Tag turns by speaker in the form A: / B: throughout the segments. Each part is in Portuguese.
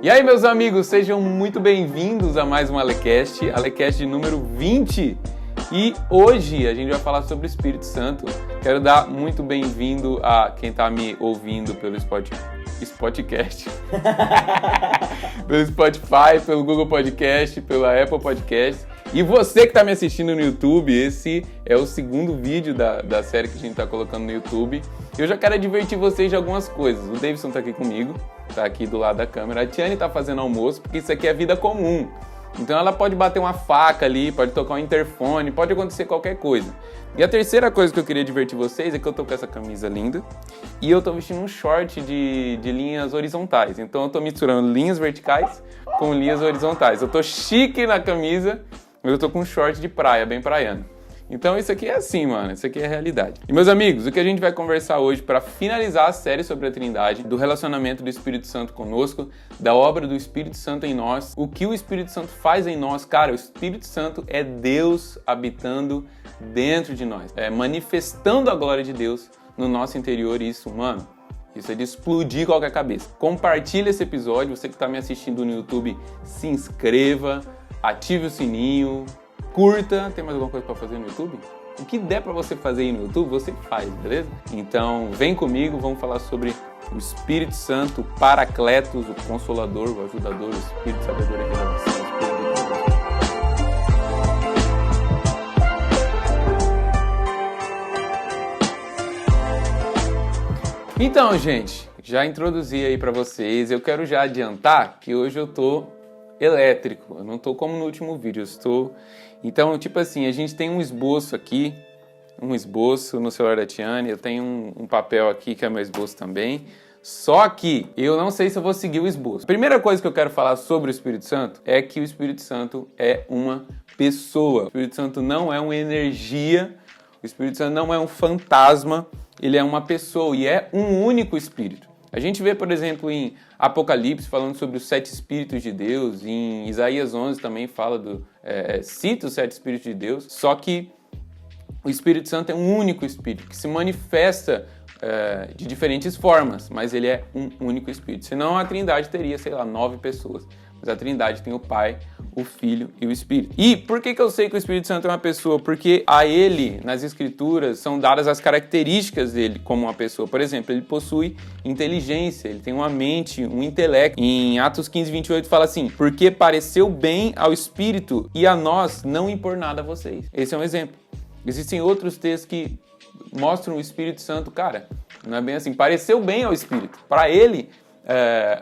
A: E aí, meus amigos, sejam muito bem-vindos a mais um Alecast de número 20. E hoje a gente vai falar sobre o Espírito Santo. Quero dar muito bem-vindo a quem está me ouvindo pelo Spotify, pelo Spotify, pelo Google Podcast, pela Apple Podcast. E você que está me assistindo no YouTube, esse é o segundo vídeo da série que a gente está colocando no YouTube. Eu já quero advertir vocês de algumas coisas. O Davidson está aqui comigo, está aqui do lado da câmera. A Tiane está fazendo almoço, porque isso aqui é vida comum. Então ela pode bater uma faca ali, pode tocar um interfone, pode acontecer qualquer coisa. E a terceira coisa que eu queria advertir vocês é que eu tô com essa camisa linda e eu tô vestindo um short de linhas horizontais. Então eu tô misturando linhas verticais com linhas horizontais. Eu tô chique na camisa, mas eu tô com um short de praia, bem praiano. Então isso aqui é assim, mano, isso aqui é a realidade. E meus amigos, o que a gente vai conversar hoje para finalizar a série sobre a Trindade, do relacionamento do Espírito Santo conosco, da obra do Espírito Santo em nós, o que o Espírito Santo faz em nós. Cara, o Espírito Santo é Deus habitando dentro de nós, manifestando a glória de Deus no nosso interior. E isso, mano, isso é de explodir qualquer cabeça. Compartilha esse episódio, você que está me assistindo no YouTube, se inscreva, ative o sininho, curta. Tem mais alguma coisa para fazer no YouTube? O que der para você fazer aí no YouTube, você faz, beleza? Então, vem comigo, vamos falar sobre o Espírito Santo, o Paracletos, o Consolador, o Ajudador, o Espírito Sabedoria e Revelação. Então, gente, já introduzi aí para vocês. Eu quero já adiantar que hoje eu tô elétrico. Eu não tô como no último vídeo, eu estou... Então, tipo assim, a gente tem um esboço aqui, um esboço no celular da Tiane, eu tenho um papel aqui que é meu esboço também, só que eu não sei se eu vou seguir o esboço. Primeira coisa que eu quero falar sobre o Espírito Santo é que o Espírito Santo é uma pessoa. O Espírito Santo não é uma energia, o Espírito Santo não é um fantasma, ele é uma pessoa e é um único Espírito. A gente vê, por exemplo, em Apocalipse falando sobre os 7 Espíritos de Deus, em Isaías 11 também fala cita os 7 Espíritos de Deus, só que o Espírito Santo é um único Espírito que se manifesta de diferentes formas, mas ele é um único Espírito. Senão a Trindade teria, 9 pessoas. Mas a Trindade tem o Pai, o Filho e o Espírito. E por que eu sei que o Espírito Santo é uma pessoa? Porque a ele, nas Escrituras, são dadas as características dele como uma pessoa. Por exemplo, ele possui inteligência, ele tem uma mente, um intelecto. Em Atos 15, 28 fala assim: porque pareceu bem ao Espírito e a nós não impor nada a vocês. Esse é um exemplo. Existem outros textos que mostram o Espírito Santo, cara, não é bem assim. Pareceu bem ao Espírito. Para ele...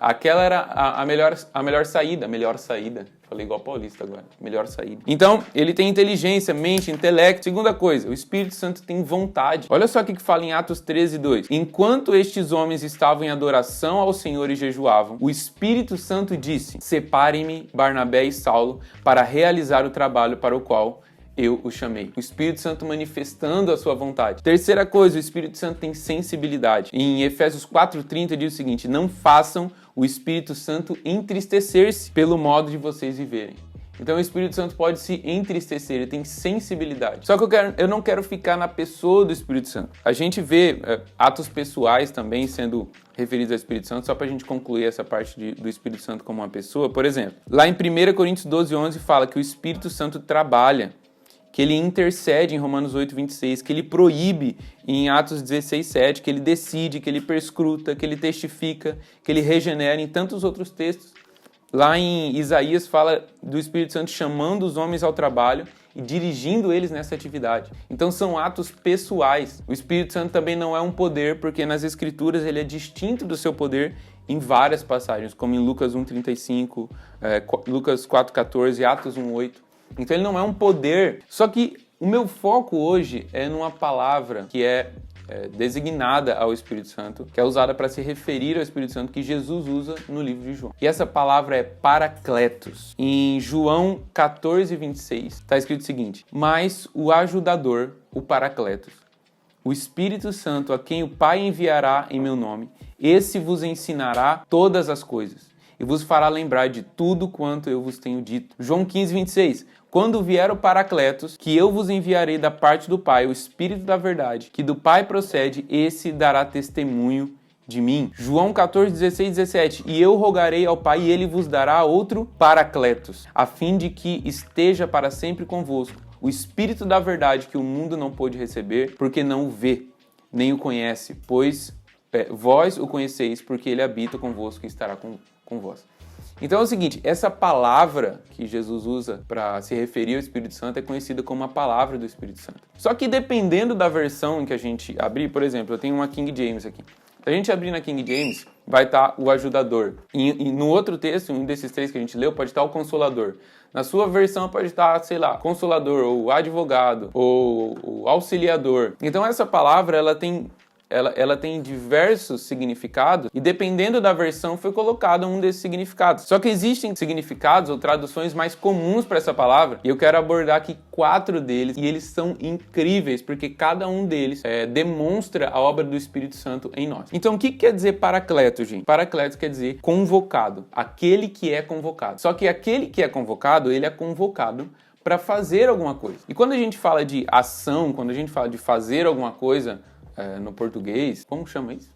A: aquela era a melhor saída. Falei igual paulista agora. Melhor saída. Então, ele tem inteligência, mente, intelecto. Segunda coisa, o Espírito Santo tem vontade. Olha só o que fala em Atos 13, 2. Enquanto estes homens estavam em adoração ao Senhor e jejuavam, o Espírito Santo disse: separem-me Barnabé e Saulo para realizar o trabalho para o qual eu o chamei. O Espírito Santo manifestando a sua vontade. Terceira coisa, o Espírito Santo tem sensibilidade. Em Efésios 4:30 diz o seguinte: não façam o Espírito Santo entristecer-se pelo modo de vocês viverem. Então o Espírito Santo pode se entristecer, ele tem sensibilidade. Só que eu não quero ficar na pessoa do Espírito Santo. A gente vê atos pessoais também sendo referidos ao Espírito Santo, só para a gente concluir essa parte do Espírito Santo como uma pessoa. Por exemplo, lá em 1 Coríntios 12:11 fala que o Espírito Santo trabalha, que ele intercede em Romanos 8:26, que ele proíbe em Atos 16:7, que ele decide, que ele perscruta, que ele testifica, que ele regenera, em tantos outros textos. Lá em Isaías fala do Espírito Santo chamando os homens ao trabalho e dirigindo eles nessa atividade. Então são atos pessoais. O Espírito Santo também não é um poder, porque nas Escrituras ele é distinto do seu poder em várias passagens, como em Lucas 1:35, Lucas 4:14, Atos 1:8. Então ele não é um poder, só que o meu foco hoje é numa palavra que é designada ao Espírito Santo, que é usada para se referir ao Espírito Santo, que Jesus usa no livro de João. E essa palavra é Paracletos. Em João 14:26 está escrito o seguinte: mas o ajudador, o Paracletos, o Espírito Santo, a quem o Pai enviará em meu nome, esse vos ensinará todas as coisas e vos fará lembrar de tudo quanto eu vos tenho dito. João 15:26. Quando vier o Paracletos, que eu vos enviarei da parte do Pai, o Espírito da verdade, que do Pai procede, esse dará testemunho de mim. João 14, 16, 17. E eu rogarei ao Pai e ele vos dará outro Paracletos, a fim de que esteja para sempre convosco. O Espírito da verdade que o mundo não pôde receber, porque não o vê, nem o conhece, pois vós o conheceis, porque ele habita convosco e estará com vós. Então é o seguinte, essa palavra que Jesus usa para se referir ao Espírito Santo é conhecida como a palavra do Espírito Santo. Só que dependendo da versão em que a gente abrir, por exemplo, eu tenho uma King James aqui. Se a gente abrir na King James, vai estar o ajudador. E no outro texto, um desses três que a gente leu, pode estar o consolador. Na sua versão pode estar, sei lá, consolador, ou advogado, ou o auxiliador. Então essa palavra, ela tem diversos significados e dependendo da versão foi colocado um desses significados. Só que existem significados ou traduções mais comuns para essa palavra e eu quero abordar aqui 4 deles e eles são incríveis porque cada um deles demonstra a obra do Espírito Santo em nós. Então o que quer dizer paracleto, gente? Paracleto quer dizer convocado, aquele que é convocado. Só que aquele que é convocado, ele é convocado para fazer alguma coisa. E quando a gente fala de ação, quando a gente fala de fazer alguma coisa, no português, como chama isso?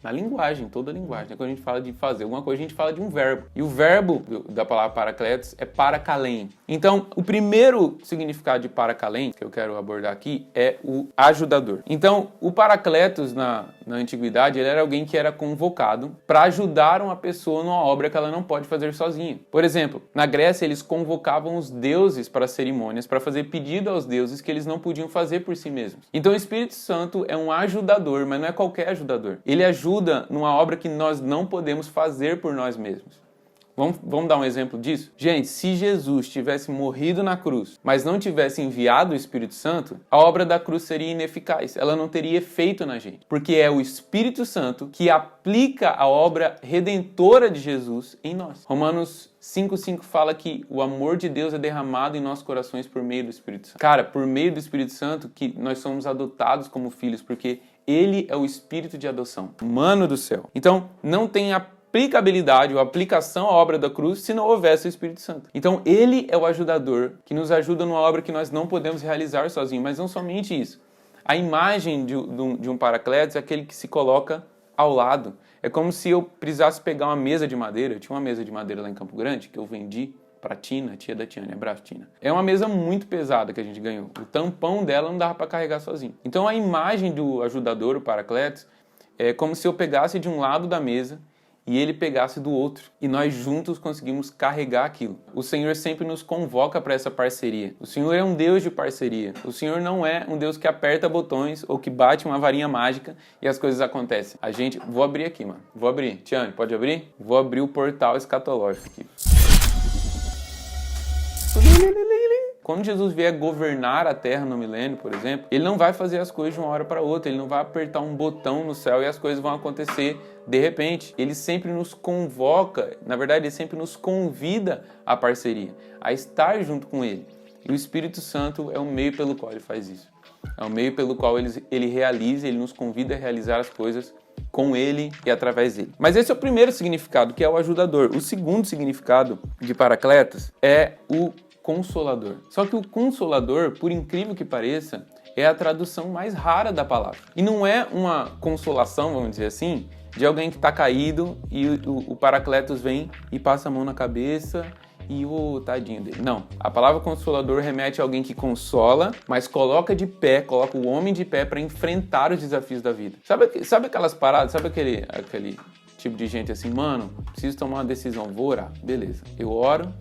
A: Na linguagem, toda a linguagem. Quando a gente fala de fazer alguma coisa, a gente fala de um verbo. E o verbo da palavra paracletos é parakalem. Então, o primeiro significado de parakalem, que eu quero abordar aqui, é o ajudador. Então, o paracletos, na antiguidade, ele era alguém que era convocado para ajudar uma pessoa numa obra que ela não pode fazer sozinha. Por exemplo, na Grécia, eles convocavam os deuses para cerimônias, para fazer pedido aos deuses que eles não podiam fazer por si mesmos. Então, o Espírito Santo é um ajudador, mas não é qualquer ajudador. Ele ajuda numa obra que nós não podemos fazer por nós mesmos. Vamos dar um exemplo disso? Gente, se Jesus tivesse morrido na cruz, mas não tivesse enviado o Espírito Santo, a obra da cruz seria ineficaz. Ela não teria efeito na gente. Porque é o Espírito Santo que aplica a obra redentora de Jesus em nós. Romanos 5,5 fala que o amor de Deus é derramado em nossos corações por meio do Espírito Santo. Cara, por meio do Espírito Santo que nós somos adotados como filhos, porque ele é o Espírito de adoção. Mano do céu. Então, não tem aplicabilidade ou aplicação à obra da cruz se não houvesse o Espírito Santo. Então, ele é o ajudador que nos ajuda numa obra que nós não podemos realizar sozinhos. Mas não somente isso. A imagem de um paracletos é aquele que se coloca ao lado. É como se eu precisasse pegar uma mesa de madeira. Eu tinha uma mesa de madeira lá em Campo Grande que eu vendi para Tina, tia da Tiane, abraço Tina. É uma mesa muito pesada que a gente ganhou. O tampão dela não dava para carregar sozinho. Então a imagem do ajudador, o paracletos, é como se eu pegasse de um lado da mesa e ele pegasse do outro. E nós juntos conseguimos carregar aquilo. O Senhor sempre nos convoca para essa parceria. O Senhor é um Deus de parceria. O Senhor não é um Deus que aperta botões ou que bate uma varinha mágica e as coisas acontecem. Vou abrir aqui, mano. Vou abrir. Tiane, pode abrir? Vou abrir o portal escatológico aqui. Quando Jesus vier governar a terra no milênio, por exemplo, ele não vai fazer as coisas de uma hora para outra, ele não vai apertar um botão no céu e as coisas vão acontecer de repente. Ele sempre nos convoca, na verdade, ele sempre nos convida à parceria, a estar junto com ele. E o Espírito Santo é o meio pelo qual ele faz isso. É o meio pelo qual ele realiza, ele nos convida a realizar as coisas com ele e através dele. Mas esse é o primeiro significado, que é o ajudador. O segundo significado de paracletos é o consolador. Só que o consolador, por incrível que pareça, é a tradução mais rara da palavra. E não é uma consolação, vamos dizer assim, de alguém que está caído e o paracletos vem e passa a mão na cabeça e o tadinho dele. Não. A palavra consolador remete a alguém que consola, mas coloca de pé, coloca o homem de pé para enfrentar os desafios da vida. Sabe aquelas paradas? Sabe aquele tipo de gente assim, mano, preciso tomar uma decisão, vou orar. Beleza. Eu oro,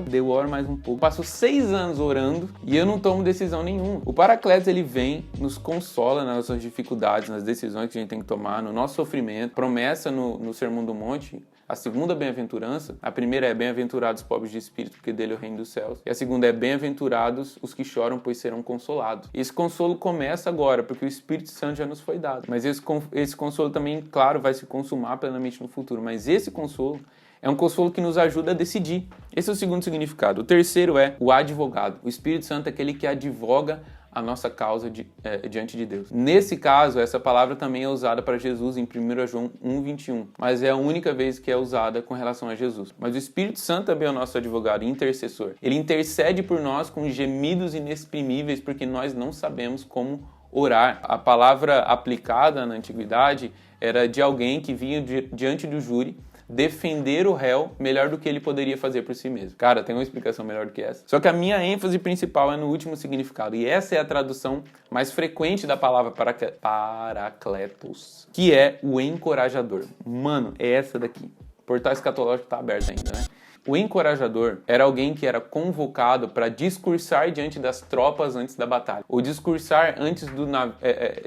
A: daí eu oro mais um pouco. Passo 6 anos orando e eu não tomo decisão nenhuma. O Paracletos, ele vem, nos consola nas nossas dificuldades, nas decisões que a gente tem que tomar, no nosso sofrimento. Promessa no Sermão do Monte, a segunda bem-aventurança, a primeira é bem-aventurados os pobres de espírito, porque dele é o reino dos céus. E a segunda é bem-aventurados os que choram, pois serão consolados. Esse consolo começa agora, porque o Espírito Santo já nos foi dado. Mas esse consolo também, claro, vai se consumar plenamente no futuro. Mas esse consolo é um consolo que nos ajuda a decidir. Esse é o segundo significado. O terceiro é o advogado. O Espírito Santo é aquele que advoga a nossa causa diante de Deus. Nesse caso, essa palavra também é usada para Jesus em 1 João 1,21, mas é a única vez que é usada com relação a Jesus. Mas o Espírito Santo também é o nosso advogado e intercessor. Ele intercede por nós com gemidos inexprimíveis, porque nós não sabemos como orar. A palavra aplicada na antiguidade era de alguém que vinha diante do júri defender o réu melhor do que ele poderia fazer por si mesmo. Cara, tem uma explicação melhor do que essa? Só que a minha ênfase principal é no último significado, e essa é a tradução mais frequente da palavra paracletos, que é o encorajador. Mano, é essa daqui. O portal escatológico tá aberto ainda, né? O encorajador era alguém que era convocado para discursar diante das tropas antes da batalha. Ou discursar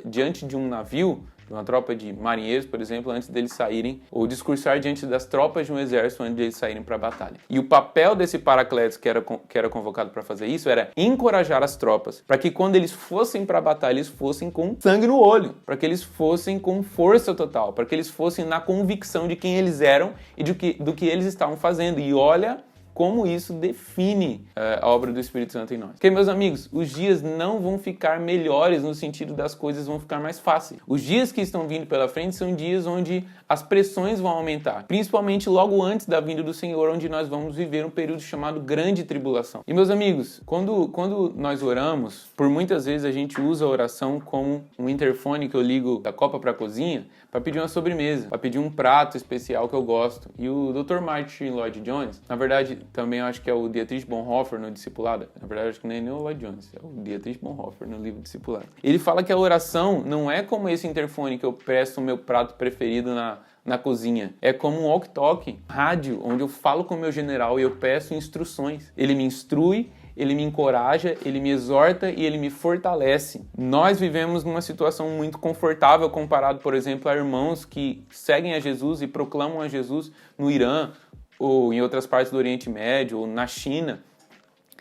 A: diante de um navio, uma tropa de marinheiros, por exemplo, antes deles saírem, ou discursar diante das tropas de um exército antes deles saírem para a batalha. E o papel desse paracletos que era convocado para fazer isso era encorajar as tropas, para que quando eles fossem para a batalha, eles fossem com sangue no olho, para que eles fossem com força total, para que eles fossem na convicção de quem eles eram e do que eles estavam fazendo. E olha como isso define a obra do Espírito Santo em nós. Porque, meus amigos, os dias não vão ficar melhores no sentido das coisas vão ficar mais fáceis. Os dias que estão vindo pela frente são dias onde as pressões vão aumentar, principalmente logo antes da vinda do Senhor, onde nós vamos viver um período chamado grande tribulação. E, meus amigos, quando nós oramos, por muitas vezes a gente usa a oração como um interfone que eu ligo da copa para a cozinha para pedir uma sobremesa, para pedir um prato especial que eu gosto. E o Dr. Martin Lloyd Jones, na verdade, também eu acho que é o Dietrich Bonhoeffer no Discipulado. Na verdade, acho que nem é o Lloyd Jones, é o Dietrich Bonhoeffer no livro Discipulado. Ele fala que a oração não é como esse interfone que eu presto o meu prato preferido na cozinha. É como um walkie-talkie, rádio, onde eu falo com o meu general e eu peço instruções. Ele me instrui, ele me encoraja, ele me exorta e ele me fortalece. Nós vivemos numa situação muito confortável comparado, por exemplo, a irmãos que seguem a Jesus e proclamam a Jesus no Irã, ou em outras partes do Oriente Médio, ou na China.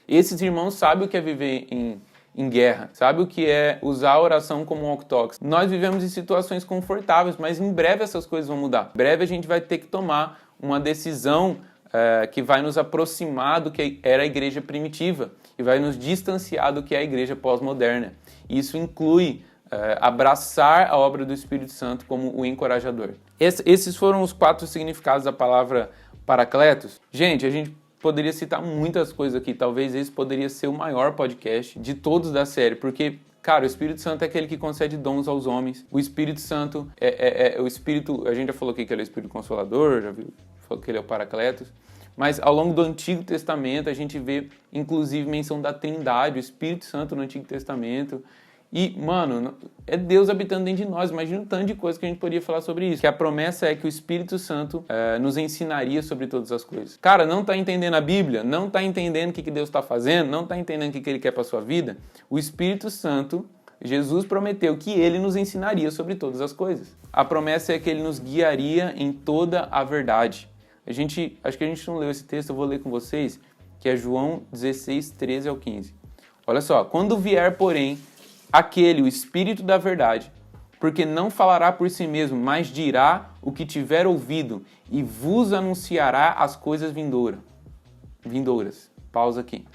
A: Esses irmãos sabem o que é viver em guerra, sabem o que é usar a oração como um walkie-talkie. Nós vivemos em situações confortáveis, mas em breve essas coisas vão mudar. Em breve a gente vai ter que tomar uma decisão que vai nos aproximar do que era a igreja primitiva e vai nos distanciar do que é a igreja pós-moderna. Isso inclui abraçar a obra do Espírito Santo como o encorajador. Esses foram os 4 significados da palavra paracletos. Gente, a gente poderia citar muitas coisas aqui. Talvez esse poderia ser o maior podcast de todos da série, porque, cara, o Espírito Santo é aquele que concede dons aos homens. O Espírito Santo é o Espírito... A gente já falou aqui que ele é o Espírito Consolador, já viu? Falou que ele é o Paracletos. Mas ao longo do Antigo Testamento a gente vê, inclusive, menção da Trindade, o Espírito Santo no Antigo Testamento. E, mano, é Deus habitando dentro de nós. Imagina um tanto de coisa que a gente poderia falar sobre isso. Que a promessa é que o Espírito Santo nos ensinaria sobre todas as coisas. Cara, não tá entendendo a Bíblia? Não tá entendendo o que Deus tá fazendo? Não tá entendendo o que Ele quer pra sua vida? O Espírito Santo, Jesus prometeu que Ele nos ensinaria sobre todas as coisas. A promessa é que Ele nos guiaria em toda a verdade. Acho que a gente não leu esse texto, eu vou ler com vocês, que é João 16, 13 ao 15. Olha só, quando vier, porém, aquele, o Espírito da verdade, porque não falará por si mesmo, mas dirá o que tiver ouvido e vos anunciará as coisas vindouras. Pausa aqui.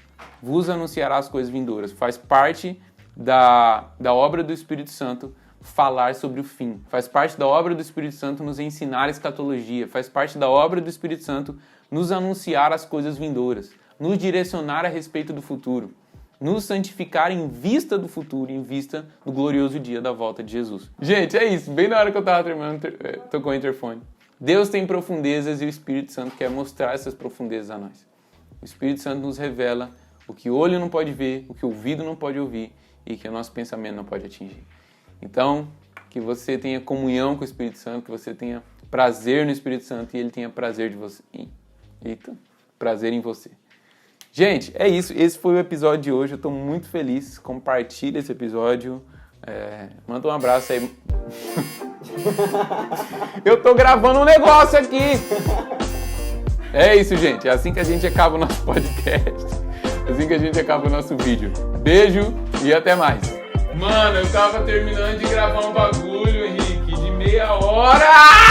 A: Vos anunciará as coisas vindouras. Faz parte da obra do Espírito Santo falar sobre o fim. Faz parte da obra do Espírito Santo nos ensinar a escatologia. Faz parte da obra do Espírito Santo nos anunciar as coisas vindouras. Nos direcionar a respeito do futuro. Nos santificar em vista do futuro, em vista do glorioso dia da volta de Jesus. Gente, é isso. Bem na hora que eu tava terminando, tocou o interfone. Deus tem profundezas e o Espírito Santo quer mostrar essas profundezas a nós. O Espírito Santo nos revela o que o olho não pode ver, o que o ouvido não pode ouvir e que o nosso pensamento não pode atingir. Então, que você tenha comunhão com o Espírito Santo, que você tenha prazer no Espírito Santo e ele tenha prazer de você. Prazer em você. Gente, é isso. Esse foi o episódio de hoje. Eu tô muito feliz. Compartilha esse episódio. Manda um abraço aí. Eu tô gravando um negócio aqui. É isso, gente. É assim que a gente acaba o nosso podcast. É assim que a gente acaba o nosso vídeo. Beijo e até mais. Mano, eu tava terminando de gravar um bagulho, Henrique, de meia hora.